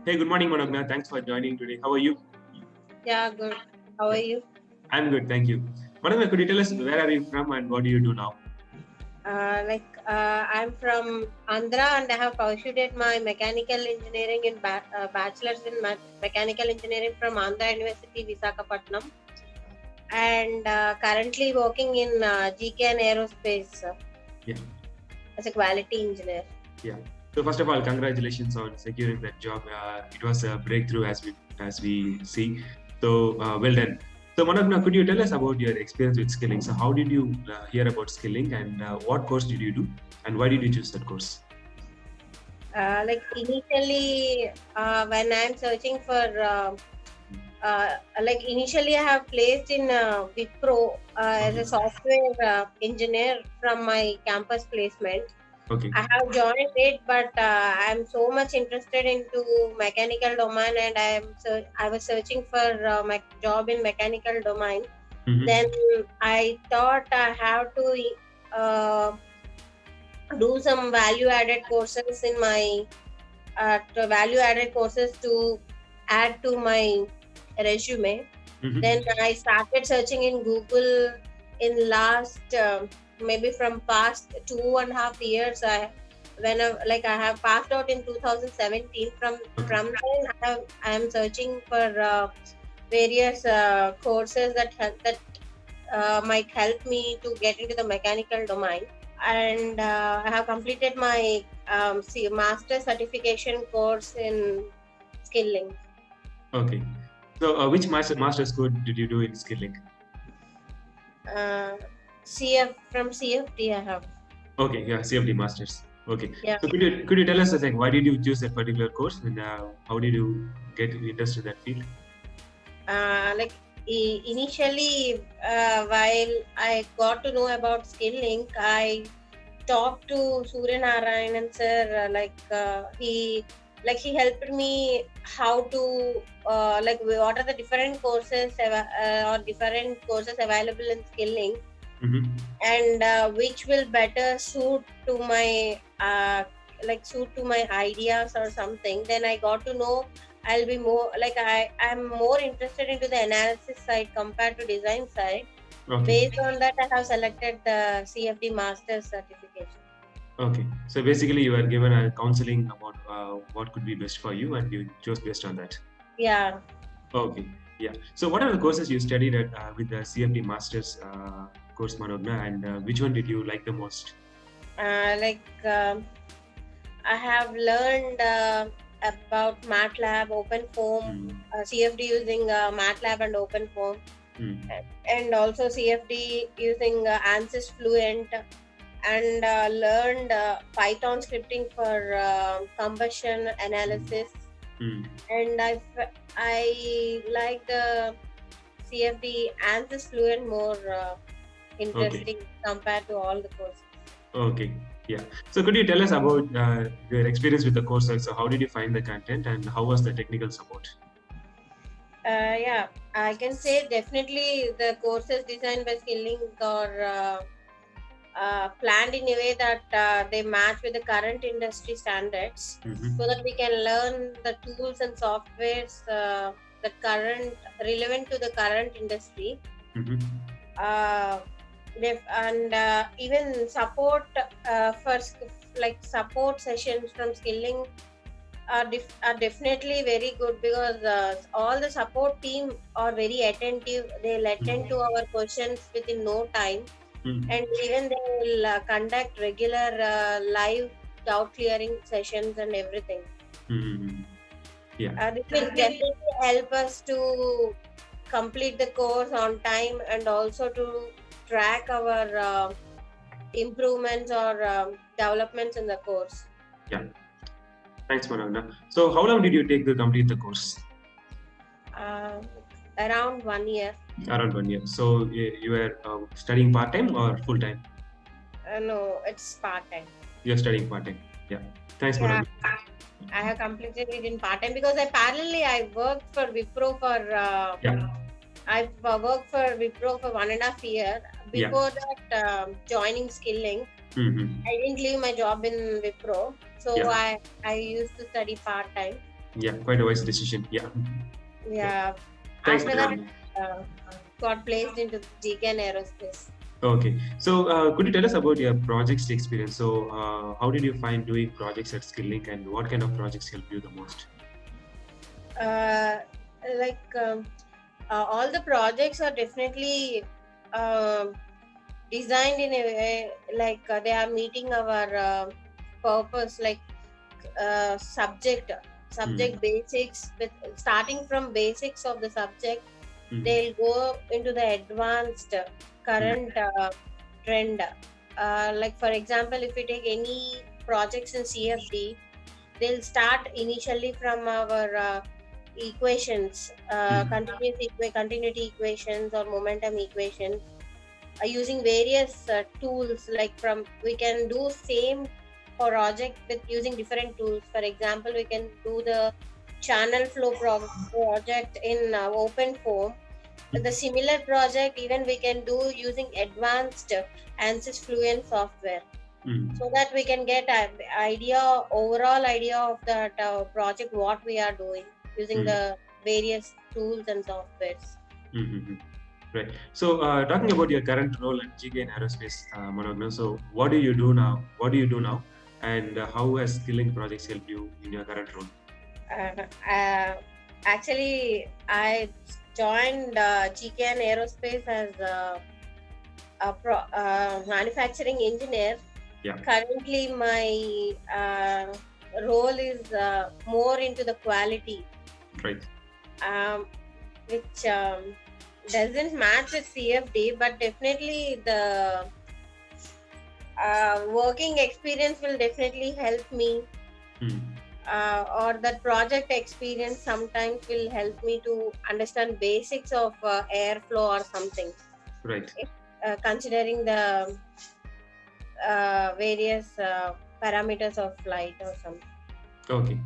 Hey, good morning, Manogna. Thanks for joining today. How are you? Yeah, good. How are Yeah, you? I'm good. Thank you. Manogna, could you tell us where are you from and what do you do now? I'm from Andhra and I have pursued my mechanical engineering in bachelor's in mechanical engineering from Andhra University, Visakhapatnam, and currently working in GK and Aerospace Yeah, as a quality engineer. yeah. So first of all, congratulations on securing that job. It was a breakthrough as we see. So well done. So Manogna, could you tell us about your experience with skilling? So how did you hear about skilling and what course did you do and why did you choose that course? Initially, when I'm searching for initially I have placed in Wipro as Okay. a software engineer from my campus placement. Okay. I have joined it, but I'm so much interested into mechanical domain, and I was searching for my job in mechanical domain. Then Mm-hmm. I thought I have to uh, do some value added courses in my value added courses to add to my resume. Then Mm-hmm. I started searching in Google in last maybe from past 2.5 years. I have passed out in 2017. Okay. From then I am searching for various courses that might help me to get into the mechanical domain. And I have completed my master certification course in skilling. Okay. So which master's code did you do in skilling? Uh, CF from CFT I have. Okay, yeah, CFD Masters. Okay, Yeah. so could you tell us like why did you choose that particular course and how did you get interested in that field? Initially, while I got to know about skilling, I talked to Surya Narayanan sir. He helped me how to what are the different courses or different courses available in skilling, Mm-hmm. and which will better suit to my ideas or something. Then I got to know I'll be more like I'm more interested into the analysis side compared to design side. Okay, Based on that, I have selected the CFD master's certification. okay. So basically, you were given a counseling about what could be best for you, and you chose based on that. Yeah. Okay, yeah. So what are the courses you studied at with the CFD Masters course, Manogna, and which one did you like the most? uh, like um, I have learned about MATLAB, OpenFOAM, Mm. CFD using MATLAB and OpenFOAM, Mm. and also CFD using ANSYS Fluent, and learned Python scripting for combustion Mm. analysis. Mm. And I like the CFD ANSYS Fluent more Okay. interesting compared to all the courses. Okay, yeah. So could you tell us about your experience with the course? So how did you find the content and how was the technical support? Yeah, I can say definitely the courses designed by Skilling are planned in a way that they match with the current industry standards, so that Mm-hmm. we can learn the tools and softwares that current relevant to the current industry. Mm-hmm. Uh, and even support support sessions from Skilling are definitely very good, because all the support team are very attentive. They'll attend to our questions within no time, and Mm-hmm. even they will conduct regular live doubt clearing sessions and everything. Mm-hmm. Yeah. This will definitely help us to complete the course on time, and also to track our improvements or developments in the course. Yeah. Thanks, Manavna. So how long did you take to complete the course? uh, Around 1 year. Around 1 year. So you were studying part time or full time? No, it's part time. You're studying part time. Yeah. Thanks, Yeah, Manavna. I have completed it in part time because I worked for Wipro for Yeah. worked for Wipro for 1.5 year. Yeah. Before that, joining Skilling, Mm-hmm. I didn't leave my job in Wipro, so Yeah. I used to study part time. Yeah, quite a wise decision. Yeah. Yeah. Thanks, After that, Manoj. uh, got placed into GKN Aerospace. Okay. So, could you tell us about your projects experience? So, how did you find doing projects at Skilling, and what kind of projects help you the most? Uh, like all the projects are definitely um designed in a way like they are meeting our purpose, like subject Hmm. basics, with starting from basics of the subject. Hmm. They'll go into the advanced Hmm. current trend. Like for example, if we take any projects in CFD, they'll start initially from our equations, Hmm. continuity equations or momentum equations, using various tools. Like from we can do same project with using different tools. For example, we can do the channel flow project in open form. The similar project even we can do using advanced ANSYS Fluent software, Hmm. so that we can get an overall idea of that project what we are doing using Hmm. the various tools and softwares. Hmm. Hmm. Right. So, talking about your current role at GK in Aerospace, Manogna. So, what do you do now? What do you do now? And how has skilling projects helped you in your current role? Uh, uh, Actually, I joined GKN Aerospace as a manufacturing engineer. Yeah. Currently, my role is more into the quality, Right. um, which doesn't match with CFD, but definitely the working experience will definitely help me, Hmm. or that project experience sometimes will help me to understand basics of airflow or something, Right. if, considering the various parameters of flight or something. Okay.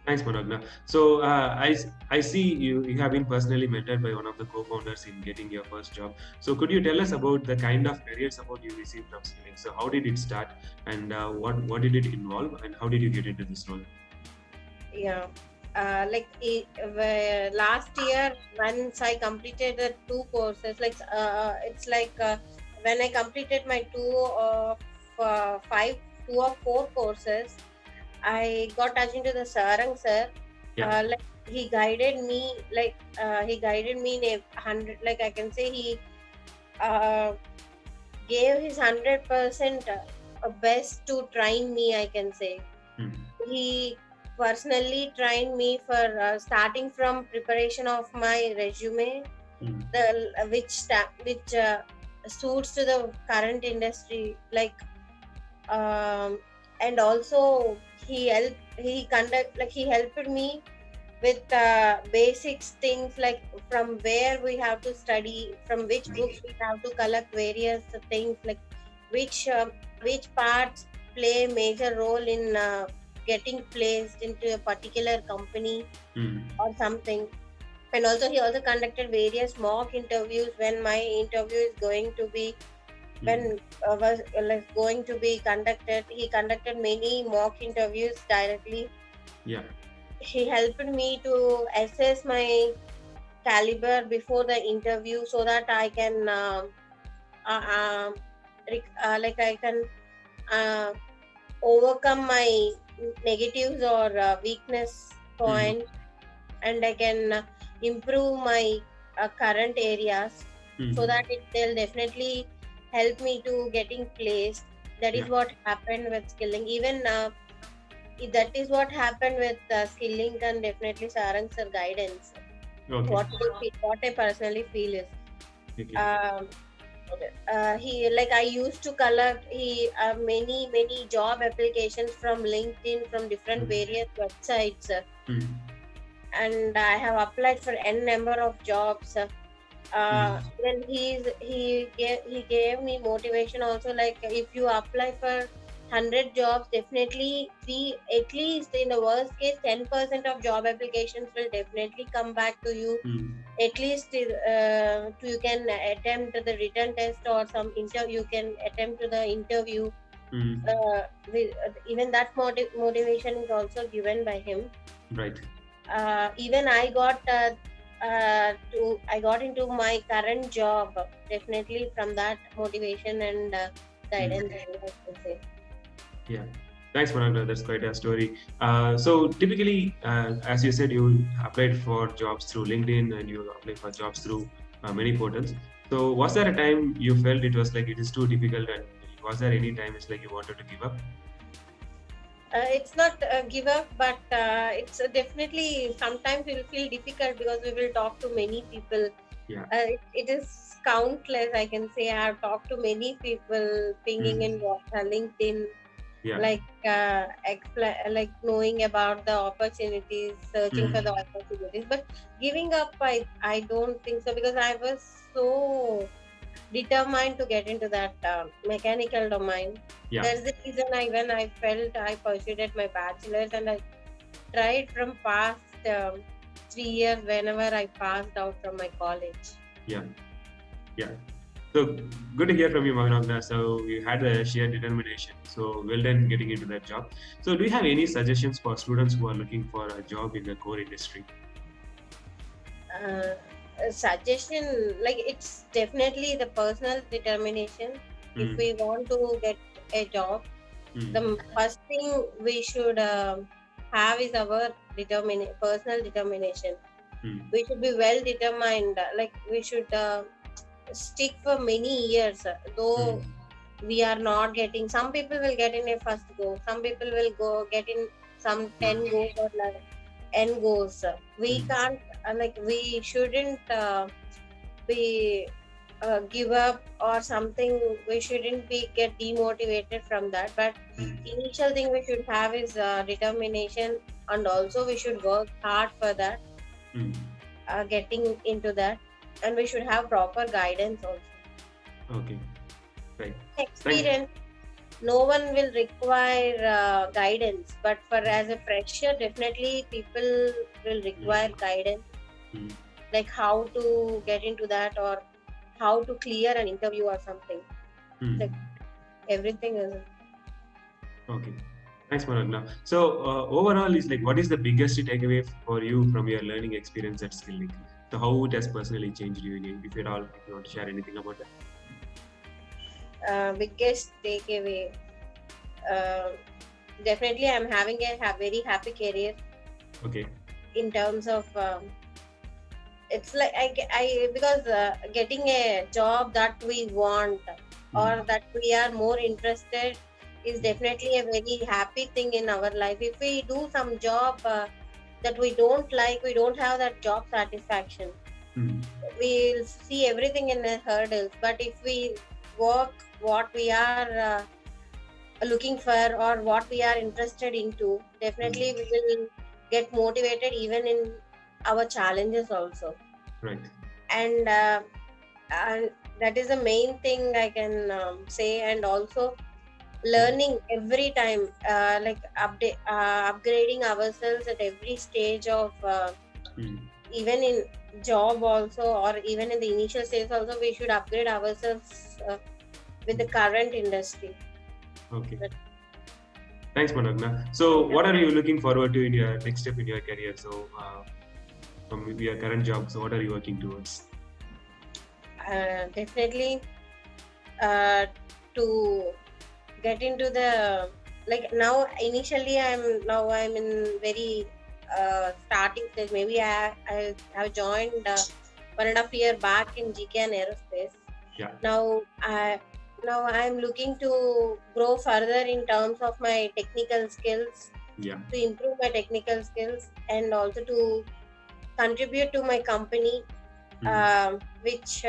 Thanks, Manogna. So, I see you have been personally mentored by one of the co-founders in getting your first job. So, could you tell us about the kind of career support you received from Skilling? So, how did it start, and what did it involve, and how did you get into this role? Yeah. Last year, once I completed the two courses, like it's like when I completed my two or four courses, I got touch into the Sarang sir. Yeah. Like he guided me in a hundred. Like I can say he uh, gave his 100% best to train me. I can say Hmm. he personally trained me for starting from preparation of my resume, Hmm. which suits to the current industry. Like and also he helped me with basics things, like from where we have to study, from which books we have to collect various things, like which um, which parts play major role in getting placed into a particular company Hmm. or something. And also he also conducted various mock interviews when my interview is going to be Hmm. when was like going to be conducted. He conducted many mock interviews directly. Yeah. He helped me to assess my caliber before the interview, so that I can uh, um, like I can uh, overcome my negatives or weakness Hmm. point, and I can improve my current areas, so Hmm. that they'll definitely help me to getting placed. That is Yeah. what happened with skilling. Even that is what happened with skilling, and definitely Sarang sir guidance. Okay. What I personally feel is Okay. um, he like I used to collect many job applications from LinkedIn, from different Hmm. various websites, Hmm. and I have applied for n number of jobs. Hmm. Then he gave me motivation also, like if you apply for 100 jobs, definitely the at least in the worst case 10% of job applications will definitely come back to you. Hmm. At least you can attempt the written test or some interview, you can attempt to the interview. Hmm. Even that motivation is also given by him. Right. even I got into my current job definitely from that motivation and guidance, I would say. Yeah. Thanks, Managna. That's quite a story. So typically, as you said, you applied for jobs through LinkedIn and you applied for jobs through many portals. So was there a time you felt it was like it is too difficult, and was there any time it's like you wanted to give up? It's not a give up, but it's definitely sometimes it will feel difficult because we will talk to many people. Yeah. It is countless, I can say. I have talked to many people, pinging in LinkedIn, Yeah. like like knowing about the opportunities, searching for the opportunities. But giving up, I don't think so, because I was so determined to get into that mechanical domain. Yeah. That's the reason when I felt I pursued my bachelor's, and I tried from past 3 years whenever I passed out from my college. Yeah. Yeah. So good to hear from you, Magnagna. So you had a sheer determination. So well done getting into that job. So do you have any suggestions for students who are looking for a job in the core industry? A suggestion, like, it's definitely the personal determination. If we want to get a job, the first thing we should have is our personal determination. We should be well determined, like we should stick for many years, though we are not getting. Some people will get in a first go, some people will go get in some 10 goes or 10 goes. We can't like we shouldn't be give up or something. We shouldn't be get demotivated from that, but initial thing we should have is determination, and also we should work hard for that, getting into that, and we should have proper guidance also. Okay, right. Experience, no one will require guidance, but for as a fresher, definitely people will require guidance, like how to get into that or how to clear an interview or something. Like everything is okay. Thanks, Managna. So overall, is like, what is the biggest takeaway for you from your learning experience at SkillLink? So how it has personally changed you, if at all, if you want to share anything about that? Biggest takeaway, definitely I'm having a very happy career. Okay. In terms of it's like I because getting a job that we want or that we are more interested is definitely a very happy thing in our life. If we do some job that we don't like, we don't have that job satisfaction. We'll see everything in a hurdles. But if we work what we are looking for or what we are interested into, definitely we will get motivated even in our challenges also. Right. And that is the main thing I can say. And also learning every time, like upgrading ourselves at every stage of even in job also, or even in the initial stage also, we should upgrade ourselves with the current industry. Okay. Thanks, Managna. So what are you looking forward to in your next step in your career? So from your current job, so what are you working towards? Definitely to get into the, like, now initially I'm in very starting stage. Maybe I have joined 1.5 years back in GKN Aerospace. Yeah. Now I'm looking to grow further in terms of my technical skills. Yeah. To improve my technical skills and also to contribute to my company, which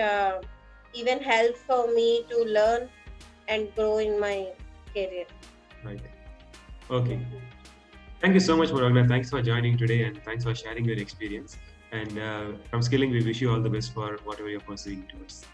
even helps for me to learn and grow in my career. Right. Okay. Thank you so much, Managna. Thanks for joining today and thanks for sharing your experience. And from SkillLink, we wish you all the best for whatever you're pursuing towards.